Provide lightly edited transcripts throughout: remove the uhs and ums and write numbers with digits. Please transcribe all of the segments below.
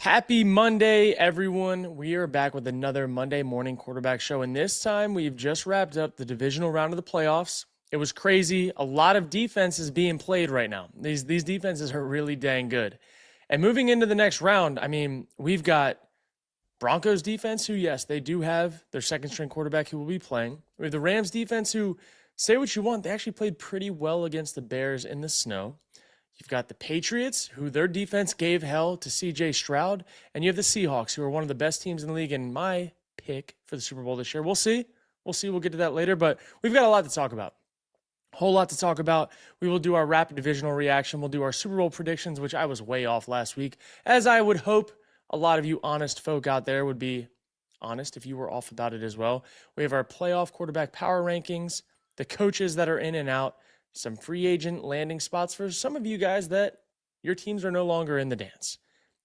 Happy Monday, everyone. We are back with another Monday morning quarterback show. And this time we've just wrapped up the divisional round of the playoffs. It was crazy. A lot of defense is being played right now. These defenses are really dang good. And moving into the next round, we've got Broncos defense, who, yes, they do have their second string quarterback who will be playing. We have the Rams defense, who, say what you want, they actually played pretty well against the Bears in the snow. You've got the Patriots, who their defense gave hell to C.J. Stroud. And you have the Seahawks, who are one of the best teams in the league and my pick for the Super Bowl this year. We'll see. We'll get to that later. But we've got a lot to talk about. Whole lot to talk about. We will do our rapid divisional reaction. We'll do our Super Bowl predictions, which I was way off last week, as I would hope a lot of you honest folk out there would be honest if you were off about it as well. We have our playoff quarterback power rankings, the coaches that are in and out, some free agent landing spots for some of you guys that your teams are no longer in the dance.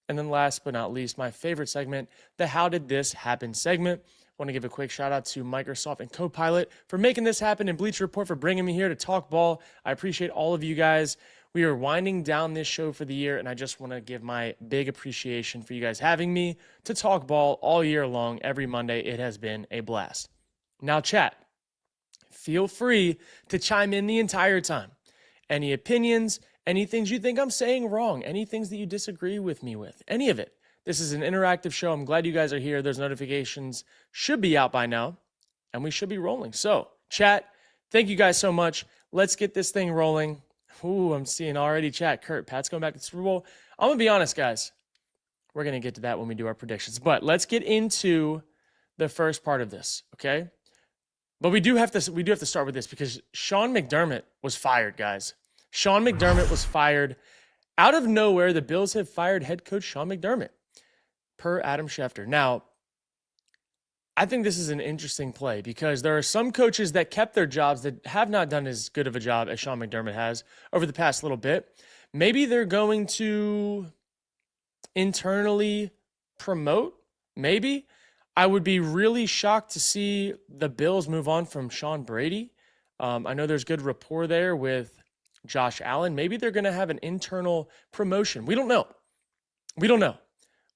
And then last but not least, my favorite segment, the How Did This Happen segment. I want to give a quick shout out to Microsoft and Copilot for making this happen, and Bleacher Report for bringing me here to talk ball. I appreciate all of you guys. We are winding down this show for the year, and I just want to give my big appreciation for you guys having me to talk ball all year long, every Monday. It has been a blast. Now, chat. Feel free to chime in the entire time. Any opinions, any things you think I'm saying wrong, any things that you disagree with me with, any of it. This is an interactive show. I'm glad you guys are here. Those notifications should be out by now, and we should be rolling. So, chat, thank you guys so much. Let's get this thing rolling. Ooh, I'm seeing already chat. Kurt, Pat's going back to the Super Bowl. I'm going to be honest, guys. We're going to get to that when we do our predictions. But let's get into the first part of this, okay? But we do have to start with this because Sean McDermott was fired, guys. Sean McDermott was fired. Out of nowhere, the Bills have fired head coach Sean McDermott, per Adam Schefter. Now, I think this is an interesting play because there are some coaches that kept their jobs that have not done as good of a job as Sean McDermott has over the past little bit. Maybe they're going to internally promote, maybe. I would be really shocked to see the Bills move on from Sean Brady. I know there's good rapport there with Josh Allen. Maybe they're going to have an internal promotion. We don't know.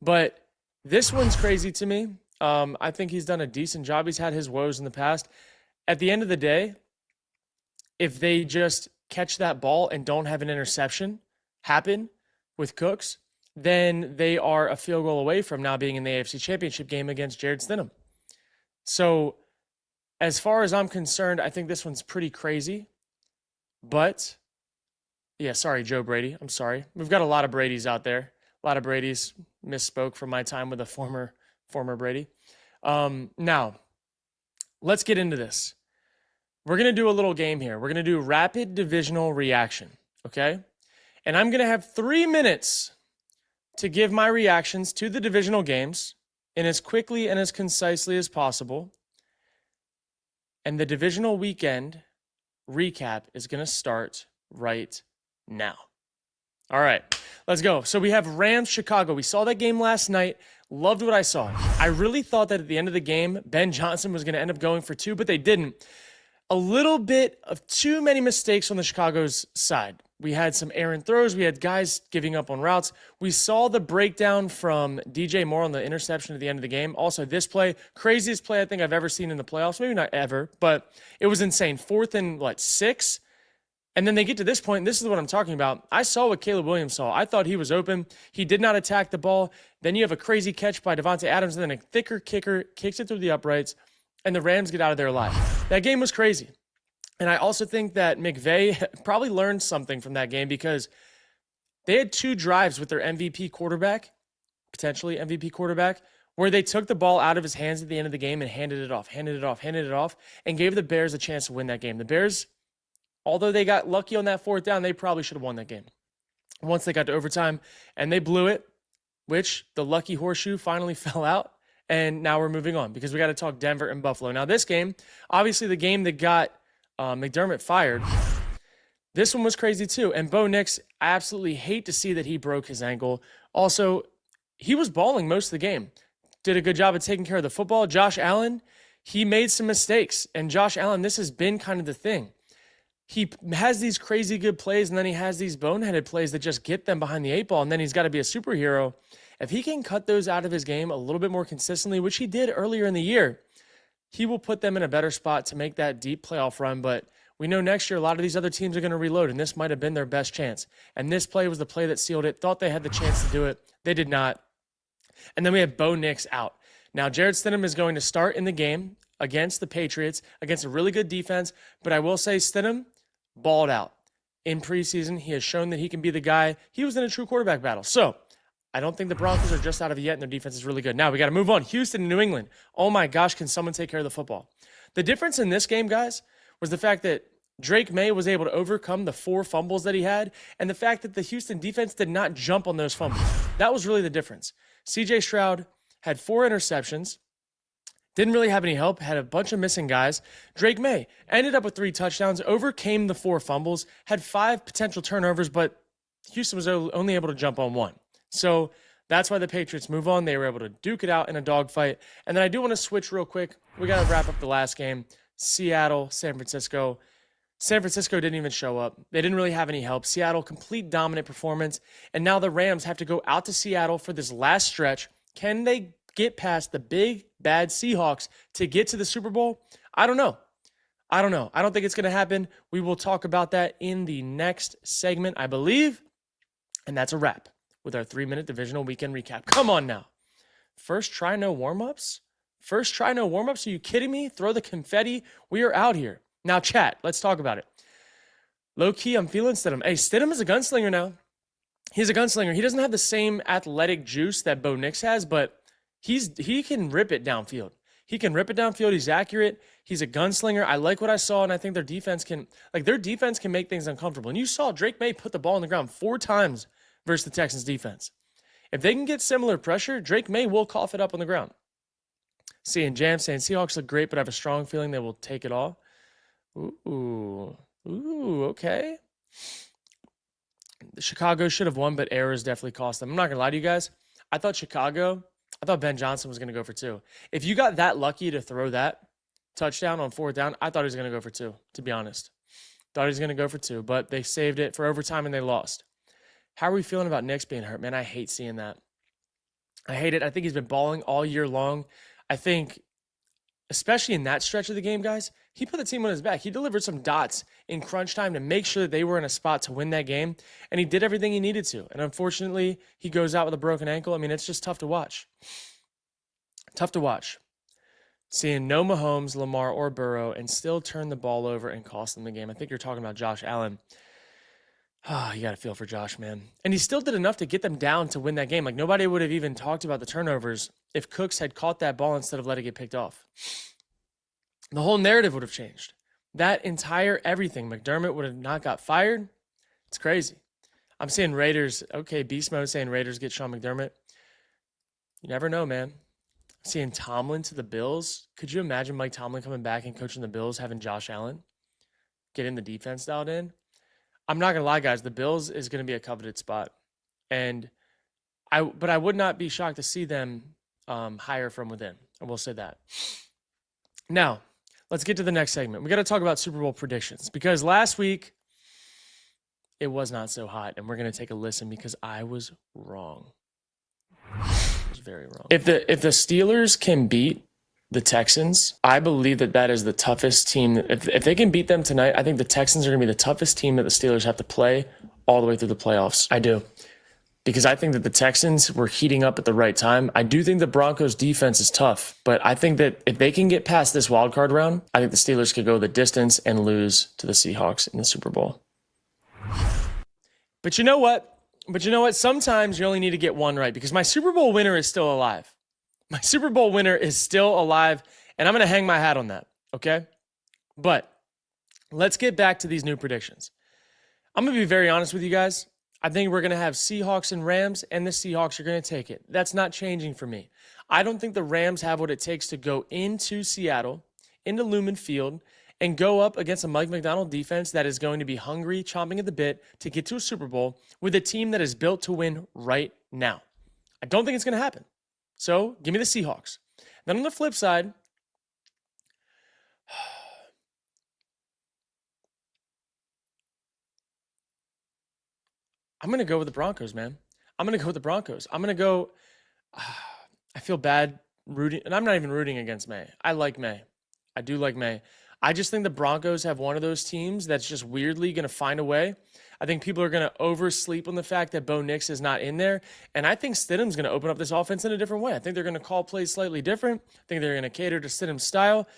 But this one's crazy to me. I think he's done a decent job. He's had his woes in the past. At the end of the day, if they just catch that ball and don't have an interception happen with Cooks, then they are a field goal away from now being in the AFC Championship game against Jared Stidham. So as far as I'm concerned, I think this one's pretty crazy. But, yeah, sorry, Joe Brady. I'm sorry. We've got a lot of Bradys out there. A lot of Bradys. Misspoke from my time with a former Brady. Now, let's get into this. We're going to do a little game here. We're going to do rapid divisional reaction, okay? And I'm going to have 3 minutes to give my reactions to the divisional games in as quickly and as concisely as possible. And the divisional weekend recap is going to start right now. All right, let's go. So we have Rams, Chicago. We saw that game last night. Loved what I saw. I really thought that at the end of the game, Ben Johnson was going to end up going for 2, but they didn't. A little bit of too many mistakes on the Chicago's side. We had some errant throws. We had guys giving up on routes. We saw the breakdown from DJ Moore on the interception at the end of the game. Also, this play, craziest play I think I've ever seen in the playoffs. Maybe not ever, but it was insane. 4th and 6. And then they get to this point, and this is what I'm talking about. I saw what Caleb Williams saw. I thought he was open. He did not attack the ball. Then you have a crazy catch by Devontae Adams, and then a thicker kicker kicks it through the uprights, and the Rams get out of there alive. That game was crazy. And I also think that McVay probably learned something from that game because they had 2 drives with their MVP quarterback, potentially MVP quarterback, where they took the ball out of his hands at the end of the game and handed it off, and gave the Bears a chance to win that game. The Bears, although they got lucky on that 4th down, they probably should have won that game. Once they got to overtime, and they blew it, which the lucky horseshoe finally fell out, and now we're moving on because we got to talk Denver and Buffalo. Now this game, obviously the game that got McDermott fired, this one was crazy too. And Bo Nix, I absolutely hate to see that he broke his ankle. Also, he was balling most of the game. Did a good job of taking care of the football. Josh Allen, he made some mistakes. And Josh Allen, this has been kind of the thing. He has these crazy good plays, and then he has these boneheaded plays that just get them behind the 8 ball, and then he's got to be a superhero. If he can cut those out of his game a little bit more consistently, which he did earlier in the year, he will put them in a better spot to make that deep playoff run. But we know next year a lot of these other teams are going to reload, and this might have been their best chance. And this play was the play that sealed it. Thought they had the chance to do it. They did not. And then we have Bo Nix out. Now, Jarrett Stidham is going to start in the game against the Patriots, against a really good defense. But I will say Stidham balled out. In preseason, he has shown that he can be the guy. He was in a true quarterback battle. So I don't think the Broncos are just out of it yet, and their defense is really good. Now we got to move on. Houston and New England. Oh my gosh, can someone take care of the football? The difference in this game, guys, was the fact that Drake May was able to overcome the 4 fumbles that he had, and the fact that the Houston defense did not jump on those fumbles. That was really the difference. CJ Stroud had 4 interceptions, didn't really have any help, had a bunch of missing guys. Drake May ended up with 3 touchdowns, overcame the 4 fumbles, had 5 potential turnovers, but Houston was only able to jump on 1. So that's why the Patriots move on. They were able to duke it out in a dogfight. And then I do want to switch real quick. We got to wrap up the last game. Seattle, San Francisco. San Francisco didn't even show up. They didn't really have any help. Seattle, complete dominant performance. And now the Rams have to go out to Seattle for this last stretch. Can they get past the big, bad Seahawks to get to the Super Bowl? I don't know. I don't think it's going to happen. We will talk about that in the next segment, I believe. And that's a wrap with our 3-minute divisional weekend recap. Come on now. First try, no warm-ups? First try, no warm-ups? Are you kidding me? Throw the confetti. We are out here. Now, chat, let's talk about it. Low-key, I'm feeling Stidham. Hey, Stidham is a gunslinger now. He's a gunslinger. He doesn't have the same athletic juice that Bo Nix has, but he can rip it downfield. He can rip it downfield. He's accurate. He's a gunslinger. I like what I saw, and I think their defense can make things uncomfortable. And you saw Drake May put the ball on the ground 4 times versus the Texans defense. If they can get similar pressure, Drake May will cough it up on the ground. Seeing Jam saying Seahawks look great, but I have a strong feeling they will take it all. Ooh, okay. Chicago should have won, but errors definitely cost them. I'm not going to lie to you guys. I thought Ben Johnson was going to go for 2. If you got that lucky to throw that touchdown on 4th down, I thought he was going to go for 2, to be honest. Thought he was going to go for 2, but they saved it for overtime and they lost. How are we feeling about Nix being hurt? Man, I hate seeing that. I hate it. I think he's been balling all year long. I think, especially in that stretch of the game, guys, he put the team on his back. He delivered some dots in crunch time to make sure that they were in a spot to win that game, and he did everything he needed to. And unfortunately, he goes out with a broken ankle. I mean, it's just tough to watch. Tough to watch. Seeing no Mahomes, Lamar, or Burrow and still turn the ball over and cost them the game. I think you're talking about Josh Allen. You got to feel for Josh, man. And he still did enough to get them down to win that game. Like, nobody would have even talked about the turnovers if Cooks had caught that ball instead of letting it get picked off. The whole narrative would have changed. That entire everything. McDermott would have not got fired. It's crazy. I'm seeing Raiders. Okay, Beast Mode saying Raiders get Sean McDermott. You never know, man. Seeing Tomlin to the Bills. Could you imagine Mike Tomlin coming back and coaching the Bills, having Josh Allen getting the defense dialed in? I'm not going to lie, guys. The Bills is going to be a coveted spot. But I would not be shocked to see them hire from within. I will say that. Now, let's get to the next segment. We got to talk about Super Bowl predictions because last week it was not so hot, and we're going to take a listen because I was wrong. I was very wrong. If the Steelers can beat the Texans, I believe that is the toughest team. If they can beat them tonight, I think the Texans are going to be the toughest team that the Steelers have to play all the way through the playoffs. I do. Because I think that the Texans were heating up at the right time. I do think the Broncos defense is tough, but I think that if they can get past this wild card round, I think the Steelers could go the distance and lose to the Seahawks in the Super Bowl. But you know what? Sometimes you only need to get one right because my Super Bowl winner is still alive. My Super Bowl winner is still alive, and I'm going to hang my hat on that, okay? But let's get back to these new predictions. I'm going to be very honest with you guys. I think we're going to have Seahawks and Rams, and the Seahawks are going to take it. That's not changing for me. I don't think the Rams have what it takes to go into Seattle, into Lumen Field, and go up against a Mike McDonald defense that is going to be hungry, chomping at the bit to get to a Super Bowl with a team that is built to win right now. I don't think it's going to happen. So give me the Seahawks. Then on the flip side, I'm going to go with the Broncos, man. I'm going to go with the Broncos. I'm going to go. I feel bad rooting, and I'm not even rooting against May. I like May. I do like May. I just think the Broncos have one of those teams that's just weirdly going to find a way. I think people are going to oversleep on the fact that Bo Nix is not in there. And I think Stidham's going to open up this offense in a different way. I think they're going to call plays slightly different. I think they're going to cater to Stidham's style.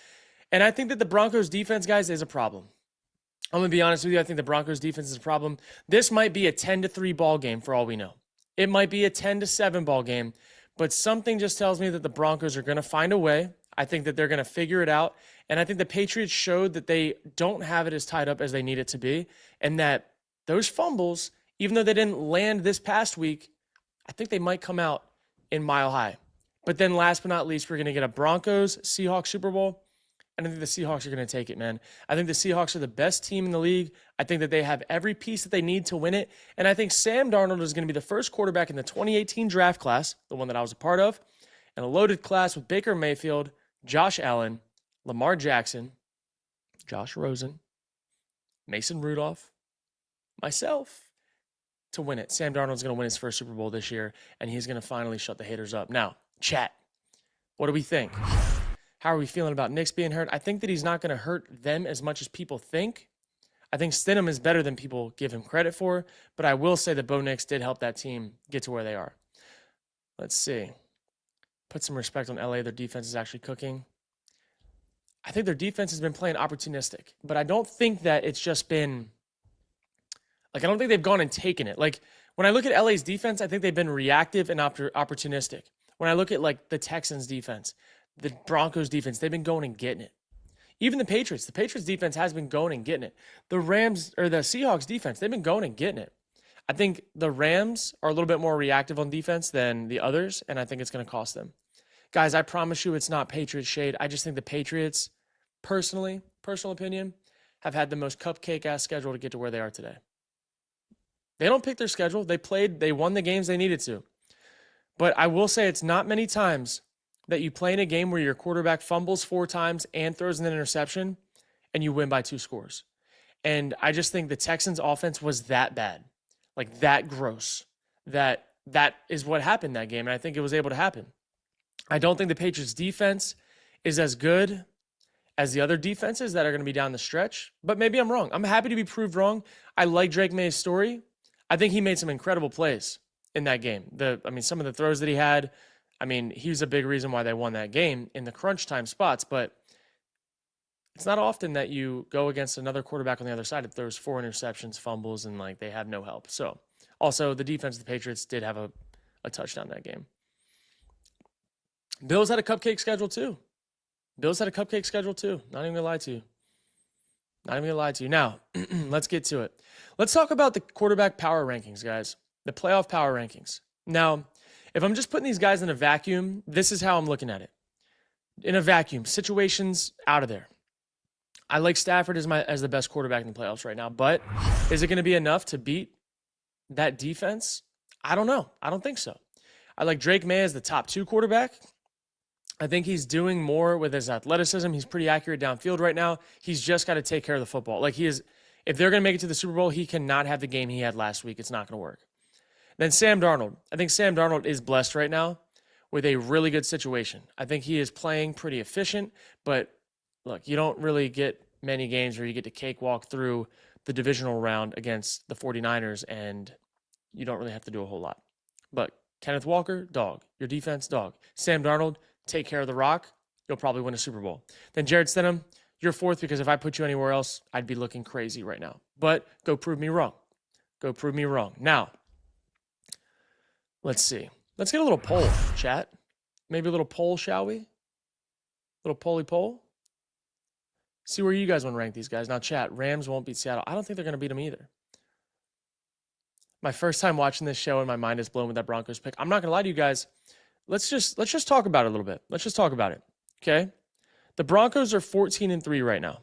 And I think that the Broncos defense, guys, is a problem. I'm going to be honest with you. I think the Broncos defense is a problem. This might be a 10-3 ball game for all we know. It might be a 10-7 ball game, but something just tells me that the Broncos are going to find a way. I think that they're going to figure it out. And I think the Patriots showed that they don't have it as tied up as they need it to be. And that those fumbles, even though they didn't land this past week, I think they might come out in Mile High. But then last but not least, we're going to get a Broncos-Seahawks Super Bowl. And I think the Seahawks are going to take it, man. I think the Seahawks are the best team in the league. I think that they have every piece that they need to win it. And I think Sam Darnold is going to be the first quarterback in the 2018 draft class, the one that I was a part of, and a loaded class with Baker Mayfield, Josh Allen, Lamar Jackson, Josh Rosen, Mason Rudolph, myself, to win it. Sam Darnold's going to win his first Super Bowl this year, and he's going to finally shut the haters up. Now, chat, what do we think? How are we feeling about Nix being hurt? I think that he's not going to hurt them as much as people think. I think Stidham is better than people give him credit for, but I will say that Bo Nix did help that team get to where they are. Let's see. Put some respect on LA. Their defense is actually cooking. I think their defense has been playing opportunistic, but I don't think that it's just been I don't think they've gone and taken it. Like, when I look at LA's defense, I think they've been reactive and opportunistic. When I look at the Texans defense, the Broncos defense, they've been going and getting it. Even the Patriots defense has been going and getting it. The Seahawks defense, they've been going and getting it. I think the Rams are a little bit more reactive on defense than the others, and I think it's going to cost them. Guys, I promise you it's not Patriots shade. I just think the Patriots, personal opinion, have had the most cupcake-ass schedule to get to where they are today. They don't pick their schedule. They won the games they needed to. But I will say it's not many times that you play in a game where your quarterback fumbles 4 times and throws an interception and you win by 2 scores. And I just think the Texans offense was that bad, that gross, that is what happened that game. And I think it was able to happen. I don't think the Patriots defense is as good as the other defenses that are going to be down the stretch, but maybe I'm wrong. I'm happy to be proved wrong. I like Drake May's story. I think he made some incredible plays in that game. Some of the throws that he had, he was a big reason why they won that game in the crunch time spots, but it's not often that you go against another quarterback on the other side that throws 4 interceptions, fumbles, and they have no help. So also the defense of the Patriots did have a touchdown that game. Bills had a cupcake schedule too. Not even gonna lie to you. Now, let's get to it. Let's talk about the quarterback power rankings, guys. The playoff power rankings. Now, if I'm just putting these guys in a vacuum, this is how I'm looking at it. In a vacuum, situations out of there. I like Stafford as the best quarterback in the playoffs right now, but is it going to be enough to beat that defense? I don't know. I don't think so. I like Drake May as the top 2 quarterback. I think he's doing more with his athleticism. He's pretty accurate downfield right now. He's just got to take care of the football. If they're going to make it to the Super Bowl, he cannot have the game he had last week. It's not going to work. Then Sam Darnold. I think Sam Darnold is blessed right now with a really good situation. I think he is playing pretty efficient, but look, you don't really get many games where you get to cakewalk through the divisional round against the 49ers, and you don't really have to do a whole lot. But Kenneth Walker, dog. Your defense, dog. Sam Darnold, take care of the rock. You'll probably win a Super Bowl. Then Jared Stidham, you're 4th because if I put you anywhere else, I'd be looking crazy right now. But go prove me wrong. Now, let's see. Let's get a little poll, chat. Maybe a little poll, shall we? Little poll. See where you guys want to rank these guys. Now, chat, Rams won't beat Seattle. I don't think they're going to beat them either. My first time watching this show and my mind is blown with that Broncos pick. I'm not going to lie to you guys. Let's just talk about it a little bit. Let's just talk about it. Okay? The Broncos are 14-3 right now.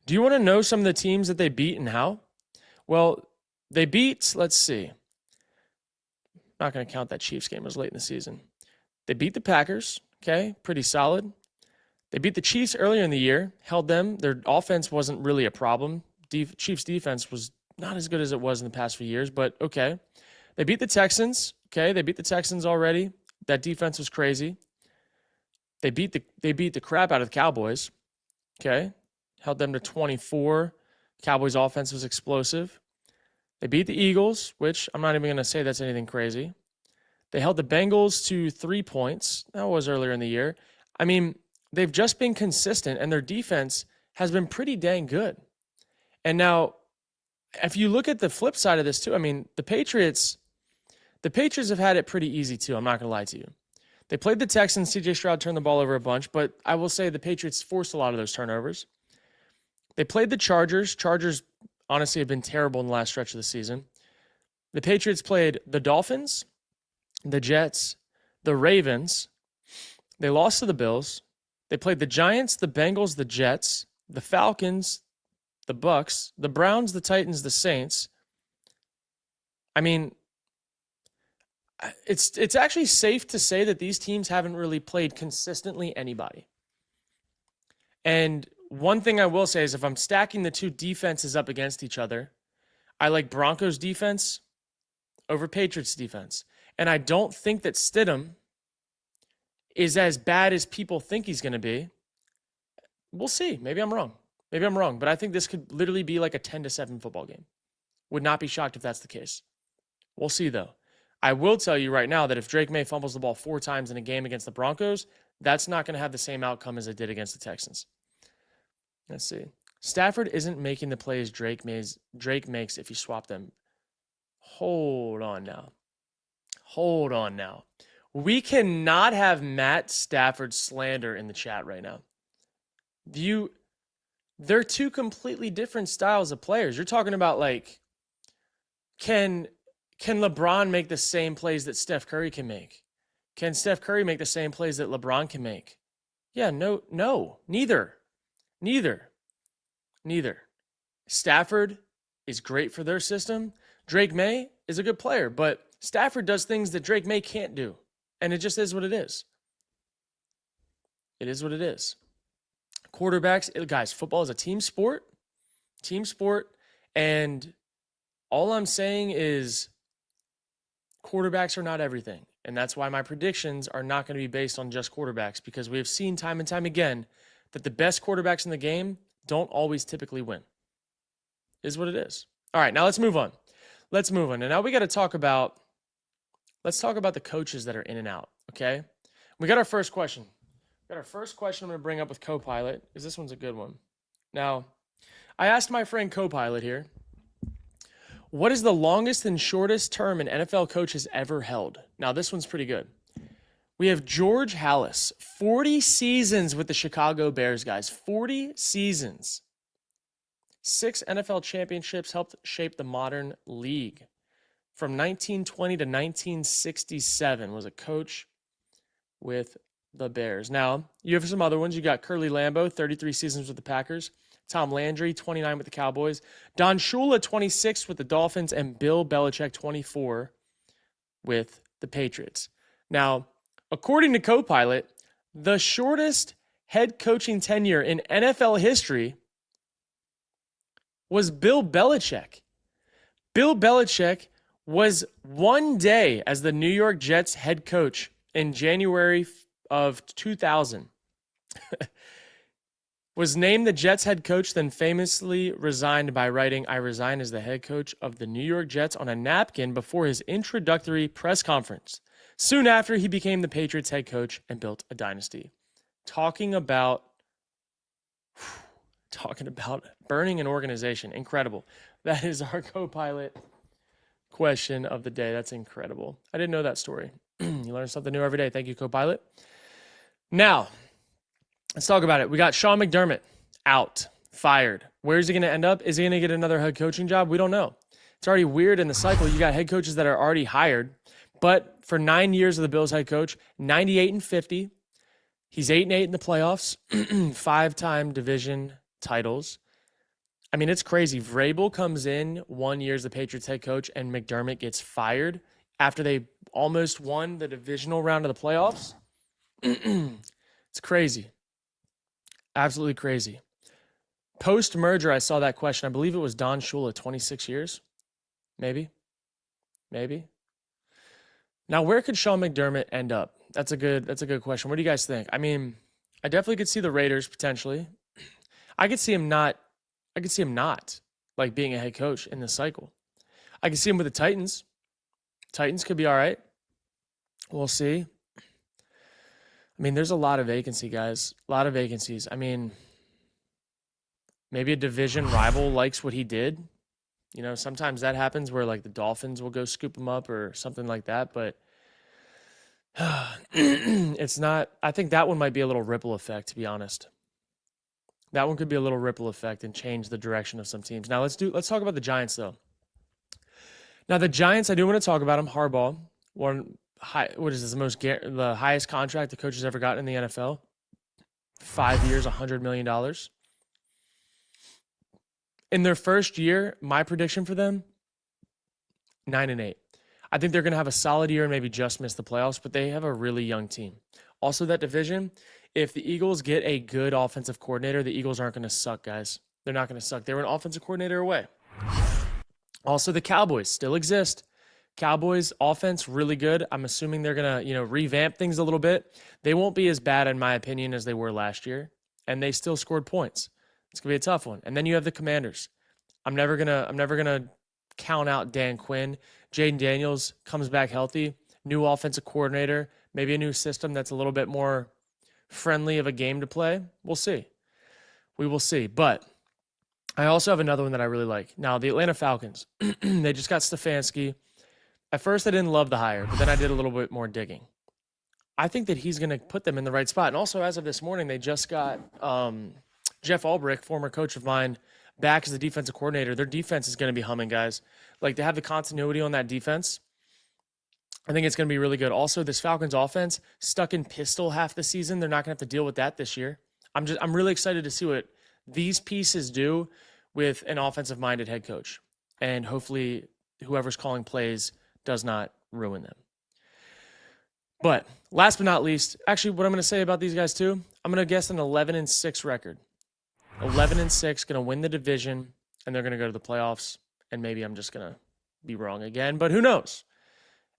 Do you want to know some of the teams that they beat and how? Well, they beat, let's see. Not going to count that Chiefs game. It was late in the season. They beat the Packers. Okay? Pretty solid. They beat the Chiefs earlier in the year. Held them. Their offense wasn't really a problem. Chiefs defense was not as good as it was in the past few years, but okay. They beat the Texans. Okay, they beat the Texans already. That defense was crazy. They beat the crap out of the Cowboys. Okay, held them to 24. Cowboys offense was explosive. They beat the Eagles, which I'm not even going to say that's anything crazy. They held the Bengals to 3 points. That was earlier in the year. I mean, they've just been consistent, and their defense has been pretty dang good. And now, if you look at the flip side of this too, I mean, the Patriots have had it pretty easy too. I'm not going to lie to you. They played the Texans. C.J. Stroud turned the ball over a bunch, but I will say the Patriots forced a lot of those turnovers. They played the Chargers. Chargers honestly have been terrible in the last stretch of the season. The Patriots played the Dolphins, the Jets, the Ravens. They lost to the Bills. They played the Giants, the Bengals, the Jets, the Falcons, the Bucks, the Browns, the Titans, the Saints. I mean, it's actually safe to say that these teams haven't really played consistently anybody. And one thing I will say is if I'm stacking the two defenses up against each other, I like Broncos defense over Patriots defense. And I don't think that Stidham is as bad as people think he's going to be. We'll see. Maybe I'm wrong. But I think this could literally be like a 10-7 football game. Would not be shocked if that's the case. We'll see, though. I will tell you right now that if Drake May fumbles the ball 4 times in a game against the Broncos, that's not going to have the same outcome as it did against the Texans. Let's see. Stafford isn't making the plays Drake makes if you swap them. Hold on now. We cannot have Matt Stafford slander in the chat right now. They're two completely different styles of players. You're talking about like, can LeBron make the same plays that Steph Curry can make? Can Steph Curry make the same plays that LeBron can make? Yeah, no, neither. Stafford is great for their system. Drake May is a good player, but Stafford does things that Drake May can't do. And it just is what it is. It is what it is. Quarterbacks, guys, football is a team sport. And all I'm saying is quarterbacks are not everything. And that's why my predictions are not going to be based on just quarterbacks, because we have seen time and time again that the best quarterbacks in the game don't always typically win. Is what it is. All right, now let's move on. And now we got to talk about, the coaches that are in and out, okay? We got our first question. I'm going to bring up with Copilot, because this one's a good one. Now, I asked my friend Copilot here, what is the longest and shortest term an NFL coach has ever held? Now, this one's pretty good. We have George Halas, 40 seasons with the Chicago Bears, guys. 40 seasons. 6 NFL championships, helped shape the modern league. From 1920 to 1967 was a coach with the Bears. Now, you have some other ones. You got Curly Lambeau, 33 seasons with the Packers. Tom Landry, 29 with the Cowboys. Don Shula, 26 with the Dolphins. And Bill Belichick, 24 with the Patriots. Now, according to Copilot, the shortest head coaching tenure in NFL history was Bill Belichick. Bill Belichick was 1 day as the New York Jets head coach in January of 2000. Was named the Jets head coach, then famously resigned by writing, "I resign as the head coach of the New York Jets" on a napkin before his introductory press conference. Soon after, he became the Patriots head coach and built a dynasty. Talking about burning an organization. Incredible. That is our Copilot question of the day. That's incredible. I didn't know that story. You learn something new every day. Thank you, Copilot. Now, let's talk about it. We got Sean McDermott out, fired. Where is he going to end up? Is he going to get another head coaching job? We don't know. It's already weird in the cycle. You got head coaches that are already hired, but for 9 years of the Bills head coach, 98-50. He's 8-8 in the playoffs, 5-time division titles. I mean, it's crazy. Vrabel comes in 1 year as the Patriots head coach, and McDermott gets fired after they almost won the divisional round of the playoffs. It's crazy. Absolutely crazy. Post-merger, I saw that question. I believe it was Don Shula, 26 years. Maybe. Now, where could Sean McDermott end up? That's a good question. What do you guys think? I mean, I definitely could see the Raiders potentially. I could see him not. I could see him not like being a head coach in this cycle. I could see him with the Titans. Titans could be all right. We'll see. I mean, there's a lot of vacancy, guys. A lot of vacancies. I mean, maybe a division rival likes what he did. You know, sometimes that happens where like the Dolphins will go scoop him up or something like that. But it's not. I think that one might be a little ripple effect, to be honest. That one could be a little ripple effect and change the direction of some teams. Now let's talk about the Giants though. Now the Giants, I do want to talk about them. Harbaugh, what is this, the highest contract the coach has ever gotten in the NFL? 5 years, $100 million. In their first year, my prediction for them, 9-8. I think they're going to have a solid year and maybe just miss the playoffs, but they have a really young team. Also, that division, if the Eagles get a good offensive coordinator, the Eagles aren't going to suck, guys. They're not going to suck. They were an offensive coordinator away. Also, the Cowboys still exist. Cowboys offense really good. I'm assuming they're going to, revamp things a little bit. They won't be as bad, in my opinion, as they were last year, and they still scored points. It's going to be a tough one. And then you have the Commanders. I'm never going to count out Dan Quinn. Jaden Daniels comes back healthy. New offensive coordinator. Maybe a new system that's a little bit more friendly of a game to play. We'll see. We will see. But I also have another one that I really like. Now, the Atlanta Falcons. They just got Stefanski. At first, I didn't love the hire, but then I did a little bit more digging. I think that he's going to put them in the right spot. And also, as of this morning, they just got Jeff Ulbrich, former coach of mine, back as the defensive coordinator. Their defense is going to be humming, guys. Like, to have the continuity on that defense, I think it's going to be really good. Also, this Falcons offense, stuck in pistol half the season. They're not going to have to deal with that this year. I'm really excited to see what these pieces do with an offensive-minded head coach. And hopefully whoever's calling plays does not ruin them. But last but not least, actually what I'm going to say about these guys too, I'm going to guess an 11-6 record. 11-6, going to win the division, and they're going to go to the playoffs. And maybe I'm just going to be wrong again, but who knows?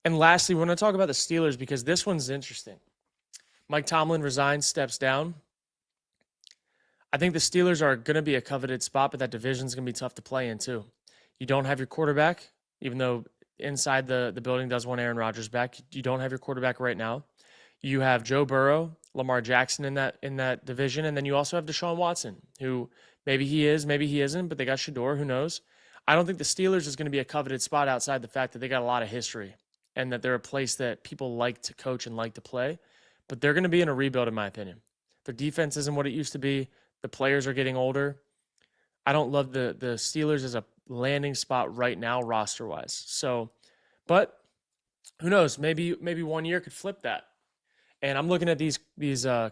And lastly, we're going to talk about the Steelers because this one's interesting. Mike Tomlin resigns, steps down. I think the Steelers are going to be a coveted spot, but that division's going to be tough to play in too. You don't have your quarterback, even though inside the building does want Aaron Rodgers back. You don't have your quarterback right now. You have Joe Burrow, Lamar Jackson in that division, and then you also have Deshaun Watson, who maybe he is, maybe he isn't, but they got Shador, who knows? I don't think the Steelers is going to be a coveted spot outside the fact that they got a lot of history and that they're a place that people like to coach and like to play, but they're going to be in a rebuild in my opinion. Their defense isn't what it used to be. The players are getting older. I don't love the Steelers as a landing spot right now roster-wise. So, but who knows? Maybe 1 year could flip that. And I'm looking at these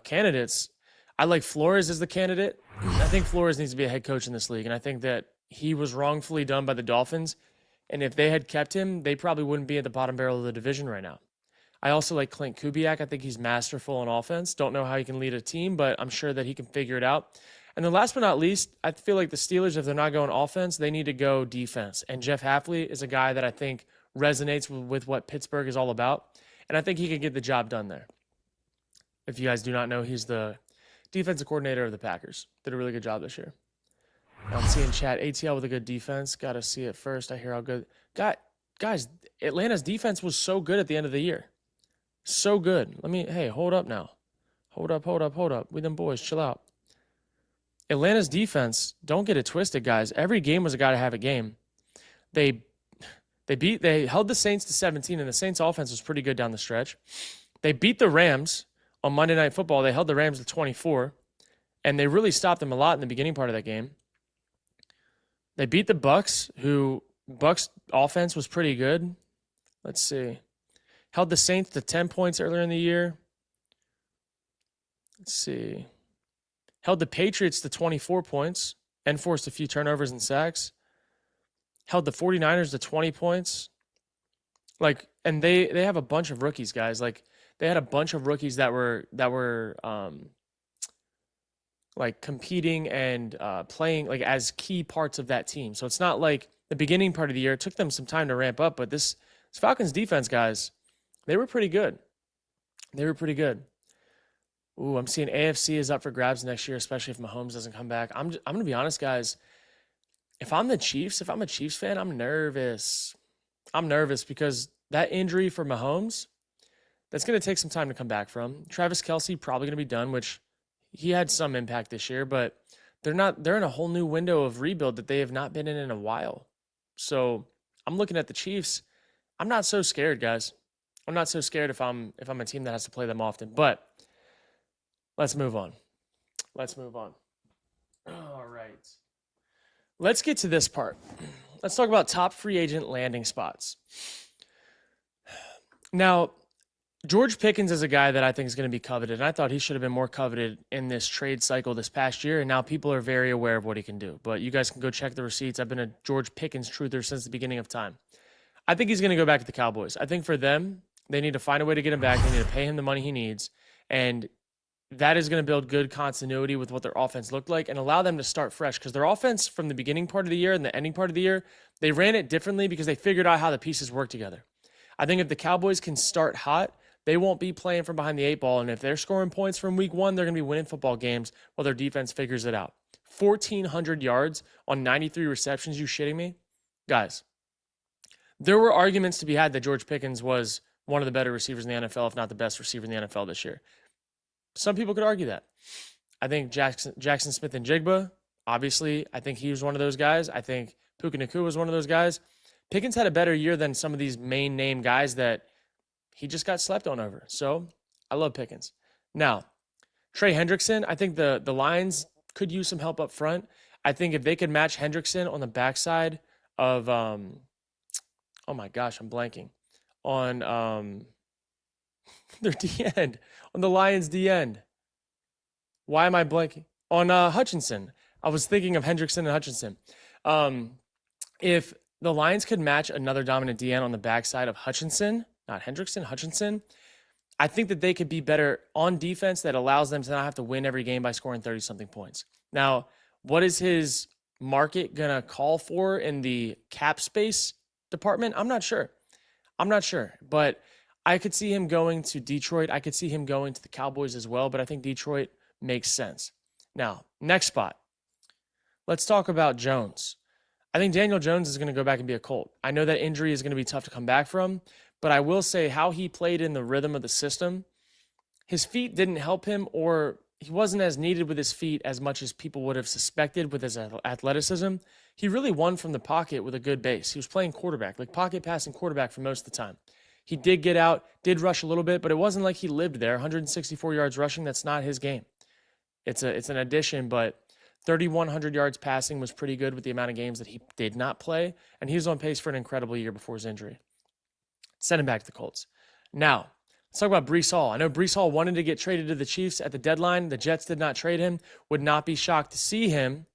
candidates. I like Flores as the candidate. I think Flores needs to be a head coach in this league, and I think that he was wrongfully done by the Dolphins. And if they had kept him, they probably wouldn't be at the bottom barrel of the division right now. I also like Clint Kubiak. I think he's masterful on offense. Don't know how he can lead a team, but I'm sure that he can figure it out. And then last but not least, I feel like the Steelers, if they're not going offense, they need to go defense. And Jeff Hafley is a guy that I think resonates with what Pittsburgh is all about. And I think he could get the job done there. If you guys do not know, he's the defensive coordinator of the Packers. Did a really good job this year. I'm seeing chat, ATL with a good defense. Got to see it first. I hear how good. Guys, Atlanta's defense was so good at the end of the year. So good. Hey, hold up now. Hold up. We them boys, chill out. Atlanta's defense, don't get it twisted, guys. Every game was a gotta have a game. They held the Saints to 17, and the Saints offense was pretty good down the stretch. They beat the Rams on Monday Night Football. They held the Rams to 24, and they really stopped them a lot in the beginning part of that game. They beat the Bucks, Bucks offense was pretty good. Let's see. Held the Saints to 10 points earlier in the year. Let's see. Held the Patriots to 24 points and forced a few turnovers and sacks. Held the 49ers to 20 points. And they have a bunch of rookies, guys. They had a bunch of rookies that were like competing and playing like as key parts of that team. So it's not like the beginning part of the year. It took them some time to ramp up, but this Falcons defense, guys, they were pretty good. They were pretty good. Ooh, I'm seeing AFC is up for grabs next year, especially if Mahomes doesn't come back. I'm going to be honest, guys. If I'm a Chiefs fan, I'm nervous. I'm nervous because that injury for Mahomes, that's going to take some time to come back from. Travis Kelce probably going to be done, which he had some impact this year, but they're in a whole new window of rebuild that they have not been in a while. So I'm looking at the Chiefs. I'm not so scared, guys. I'm not so scared if I'm a team that has to play them often. But let's move on. All right. Let's get to this part. Let's talk about top free agent landing spots. Now, George Pickens is a guy that I think is going to be coveted, and I thought he should have been more coveted in this trade cycle this past year, and now people are very aware of what he can do. But you guys can go check the receipts. I've been a George Pickens truther since the beginning of time. I think he's going to go back to the Cowboys. I think for them, they need to find a way to get him back. They need to pay him the money he needs, and that is going to build good continuity with what their offense looked like and allow them to start fresh, because their offense from the beginning part of the year and the ending part of the year, they ran it differently because they figured out how the pieces work together. I think if the Cowboys can start hot, they won't be playing from behind the eight ball, and if they're scoring points from week one, they're going to be winning football games while their defense figures it out. 1,400 yards on 93 receptions, you shitting me? Guys, there were arguments to be had that George Pickens was one of the better receivers in the NFL, if not the best receiver in the NFL this year. Some people could argue that. I think Jackson Smith and Jigba, obviously, I think he was one of those guys. I think Puka Nacua was one of those guys. Pickens had a better year than some of these main name guys that he just got slept on over. So I love Pickens. Now, Trey Hendrickson, I think the Lions could use some help up front. I think if they could match Hendrickson on the backside of, oh my gosh, I'm blanking. On their D-end, on the Lions D-end. Why am I blanking? On Hutchinson. I was thinking of Hendrickson and Hutchinson. If the Lions could match another dominant D-end on the backside of Hutchinson, not Hendrickson, Hutchinson, I think that they could be better on defense that allows them to not have to win every game by scoring 30-something points. Now, what is his market going to call for in the cap space department? I'm not sure. But I could see him going to Detroit. I could see him going to the Cowboys as well, but I think Detroit makes sense. Now, next spot. Let's talk about Jones. I think Daniel Jones is going to go back and be a Colt. I know that injury is going to be tough to come back from, but I will say how he played in the rhythm of the system, his feet didn't help him, or he wasn't as needed with his feet as much as people would have suspected with his athleticism. He really won from the pocket with a good base. He was playing quarterback, like pocket passing quarterback for most of the time. He did get out, did rush a little bit, but it wasn't like he lived there. 164 yards rushing, that's not his game. It's an addition, but 3,100 yards passing was pretty good with the amount of games that he did not play, and he was on pace for an incredible year before his injury. Send him back to the Colts. Now, let's talk about Breece Hall. I know Breece Hall wanted to get traded to the Chiefs at the deadline. The Jets did not trade him. Would not be shocked to see him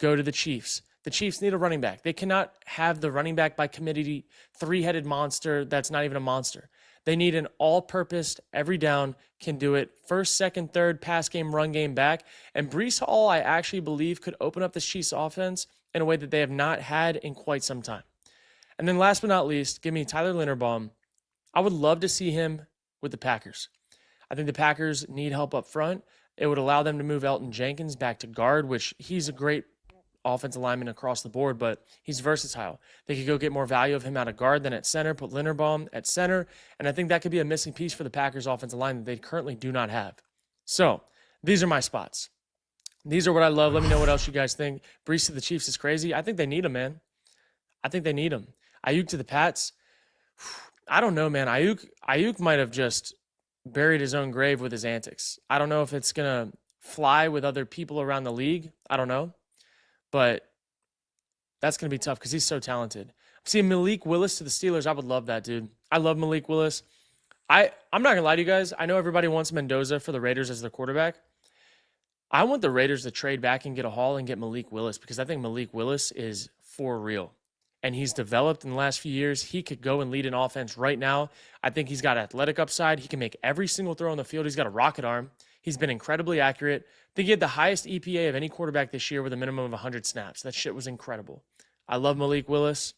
go to the Chiefs. The Chiefs need a running back. They cannot have the running back by committee three-headed monster that's not even a monster. They need an all-purpose, every down, can do it, first, second, third, pass game, run game back. And Breece Hall, I actually believe, could open up the Chiefs offense in a way that they have not had in quite some time. And then last but not least, give me Tyler Linderbaum. I would love to see him with the Packers. I think the Packers need help up front. It would allow them to move Elton Jenkins back to guard, which he's a great offensive lineman across the board, but he's versatile. They could go get more value of him out of guard than at center, put Linderbaum at center, and I think that could be a missing piece for the Packers offensive line that they currently do not have. So these are my spots. These are what I love. Let me know what else you guys think. Breece to the Chiefs is crazy. I think they need him, man. I think they need him. Ayuk to the Pats. I don't know, man. Ayuk might have just buried his own grave with his antics. I don't know if it's going to fly with other people around the league. I don't know. But that's going to be tough because he's so talented. I'm seeing Malik Willis to the Steelers. I would love that, dude. I love Malik Willis. I'm not going to lie to you guys. I know everybody wants Mendoza for the Raiders as their quarterback. I want the Raiders to trade back and get a haul and get Malik Willis because I think Malik Willis is for real. And he's developed in the last few years. He could go and lead an offense right now. I think he's got athletic upside. He can make every single throw on the field. He's got a rocket arm. He's been incredibly accurate. I think he had the highest EPA of any quarterback this year with a minimum of 100 snaps. That shit was incredible. I love Malik Willis.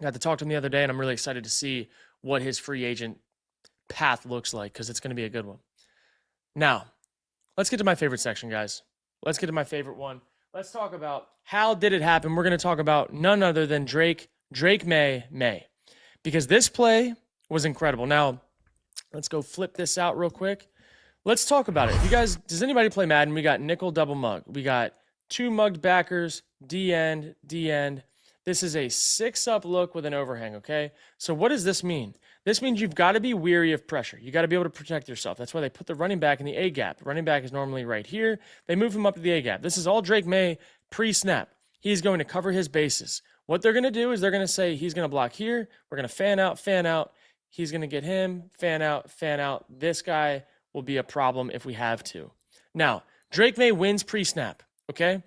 I got to talk to him the other day, and I'm really excited to see what his free agent path looks like because it's going to be a good one. Now, let's get to my favorite section, guys. Let's get to my favorite one. Let's talk about how did it happen. We're going to talk about none other than Drake May, because this play was incredible. Now, let's go flip this out real quick. Let's talk about it. If you guys, does anybody play Madden? We got nickel double mug. We got 2 mugged backers, D-end. This is a 6-up look with an overhang, okay? So what does this mean? This means you've got to be weary of pressure. You got to be able to protect yourself. That's why they put the running back in the A-gap. The running back is normally right here. They move him up to the A-gap. This is all Drake May pre-snap. He's going to cover his bases. What they're going to do is they're going to say he's going to block here. We're going to fan out. He's going to get him, fan out. This guy will be a problem if we have to. Now, Drake May wins pre-snap, okay?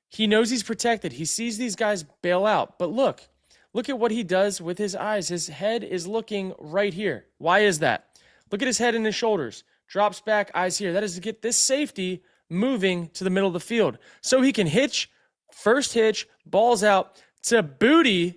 He knows he's protected. He sees these guys bail out. But look at what he does with his eyes. His head is looking right here. Why is that? Look at his head and his shoulders. Drops back, eyes here. That is to get this safety moving to the middle of the field. So he can first hitch, balls out to Booty,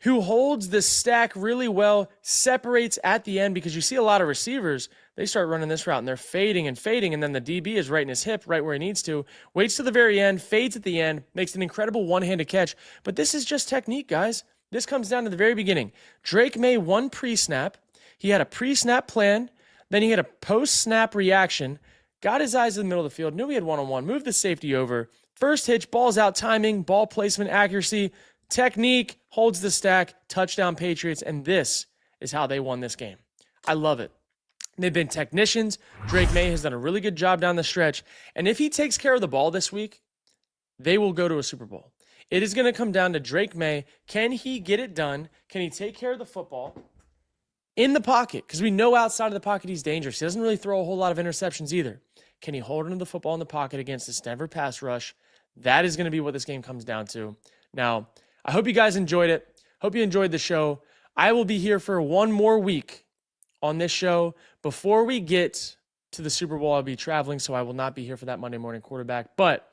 who holds the stack really well, separates at the end, because you see a lot of receivers, they start running this route and they're fading, and then the DB is right in his hip, right where he needs to, waits to the very end, fades at the end, makes an incredible one-handed catch. But this is just technique, guys. This comes down to the very beginning. Drake May won pre-snap. He had a pre-snap plan. Then he had a post-snap reaction, got his eyes in the middle of the field, knew he had one-on-one, moved the safety over, first hitch, balls out, timing, ball placement, accuracy, technique, holds the stack, touchdown Patriots, and this is how they won this game. I love it. They've been technicians. Drake May has done a really good job down the stretch, and if he takes care of the ball this week, they will go to a Super Bowl. It is going to come down to Drake May. Can he get it done? Can he take care of the football in the pocket? Because we know outside of the pocket he's dangerous. He doesn't really throw a whole lot of interceptions either. Can he hold onto the football in the pocket against this Denver pass rush? That is going to be what this game comes down to. Now, I hope you guys enjoyed it. Hope you enjoyed the show. I will be here for one more week on this show. Before we get to the Super Bowl, I'll be traveling, so I will not be here for that Monday morning quarterback. But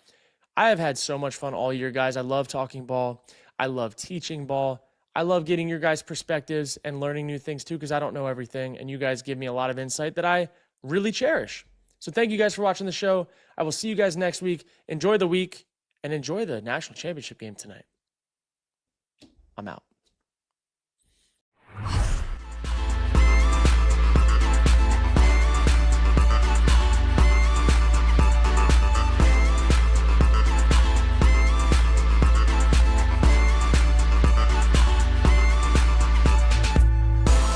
I have had so much fun all year, guys. I love talking ball. I love teaching ball. I love getting your guys' perspectives and learning new things too, because I don't know everything, and you guys give me a lot of insight that I really cherish. So thank you guys for watching the show. I will see you guys next week. Enjoy the week and enjoy the national championship game tonight. I'm out.